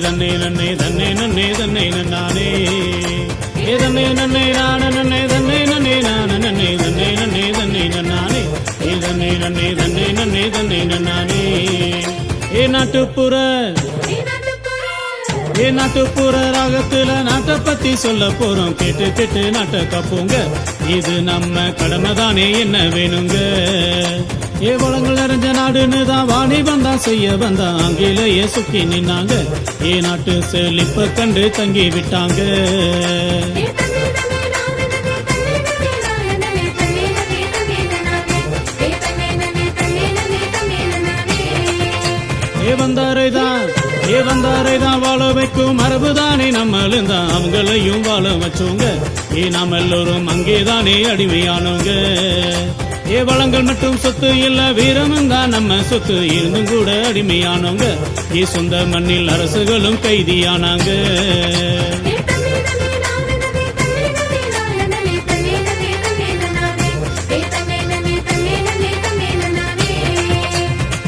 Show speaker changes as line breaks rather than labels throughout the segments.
தன்னை நன்னே தன்னை நன்னே தன்னை நன்னானே ஏ தன்னை நன்னே நான நன்னே தன்னை நன்னே நான நன்னே தன்னை நன்னே தன்னை நன்னானே ஏ தன்னை நன்னே தன்னை நன்னே தன்னை நன்னானே ஏ நாட்டுப்புற ராகத்துல நாட்டை பத்தி சொல்ல போறோம் கேட்டு கேட்டு நாட்டை காப்போங்க இது நம்ம கடமை தானே என்ன வேணுங்க ஏ வளங்கள் நிறைஞ்ச நாடுன்னு தான் வாணி வந்தா செய்ய வந்தா ஆங்கிலேய சுக்கி நின்னாங்க ஏ நாட்டு செழிப்ப கண்டு தங்கி விட்டாங்க ஏ வந்தாரைதான் வாழ வைக்கும் மரபுதானே நம்மளும் தான் அவங்களையும் வாழ வச்சோங்க ஏ நாம் எல்லோரும் அங்கேதானே அடிமையானோங்க ஏ வளங்கள் மட்டும் சொத்து இல்ல வீரமும் தான் நம்ம சொத்து இருந்தும் கூட அடிமையானோங்க ஏ சொந்த மண்ணில் அரசுகளும் கைதியானாங்க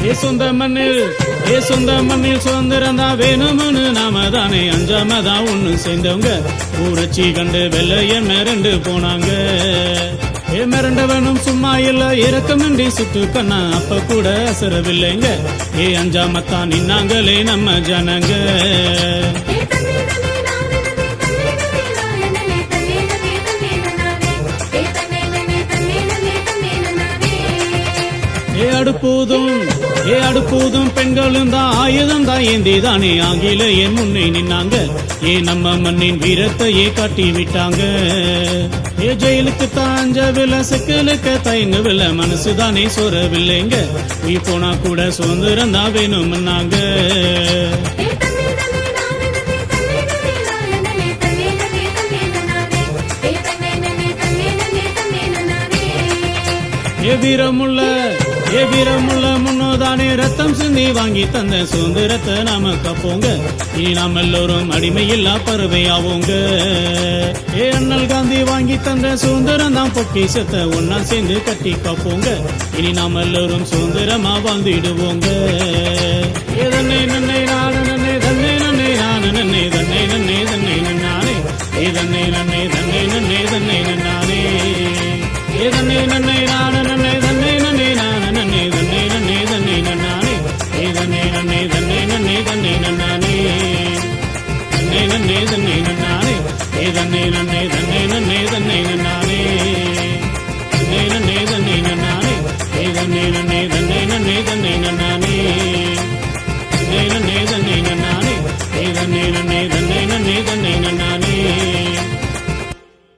ஏ சொந்த மண்ணில் சுதந்திரம் தான் வேணும்னு நாம தானே அஞ்சாம தான் ஒண்ணு சேர்ந்தவங்க ஊரட்சி கண்டு வெள்ளைய மிரண்டு போனாங்க ஏ மிரண்டவனும் சும்மா இல்ல இறக்கமின்றி சுட்டு கண்ணா அப்ப கூட அசரவில்லைங்க ஏ அஞ்சாமத்தான் நின்னாங்களே நம்ம ஜனங்க அடுப்பூதும் பெண்களும் தான் ஆயுதம் தான் ஏந்தி தானே ஆங்கிலேய முன்னே நின்னாங்க ஏ நம்ம மண்ணின் வீரத்தையே காட்டி விட்டாங்க ஏ ஜெயிலுக்கு தாஞ்சவில்லை சிக்கலுக்கு தயங்கவில்லை மனசுதானே சோறவில்லைங்க உயிர் போனா கூட சுதந்திரம் தான் வேணும்னாங்க ஏ வீரமுள்ள முன்னோதானே ரத்தம் சிந்தி வாங்கி தந்த சுதந்திரத்தை நாம காப்போங்க இனி நாம் எல்லோரும் அடிமையில்லா பறவையாவோங்க ஏ அண்ணல் காந்தி வாங்கி தந்த சுதந்திரம் தான் பொக்கிஷத்தை ஒன்னா சேர்ந்து கட்டி காப்போங்க இனி நாம் எல்லோரும் சுதந்திரமா வாழ்ந்திடுவோங்க ஏ தன்னை நன்னை நான நன்னே தன்னை நன்னே நான நன்னே தன்னை நன்னே தன்னை நன்னானே ஏ தன்னை நன்னே தன்னை நன்னே தன்னை நன்னானே ஏ தன்னை நன்னை நான நன்னே தன்னை நன்னே நான நன்னே தன்னை நன்னே தன்னை நன்னானே ஏ தன்னை நன்னே தன்னை நன்னே தன்னை நன்னானே தன்னை நன்னே தன்னை நன்னானே ஏ தன்னை நன்னே தன்னை நன்னே தன்னை நன்னானே தன்னை நன்னே தன்னை நன்னானே ஏ தன்னை நன்னே தன்னை நன்னே தன்னை நன்னானே தன்னை நன்னே தன்னை நன்னானே ஏ தன்னை நன்னே தன்னை நன்னே தன்னை நன்னானே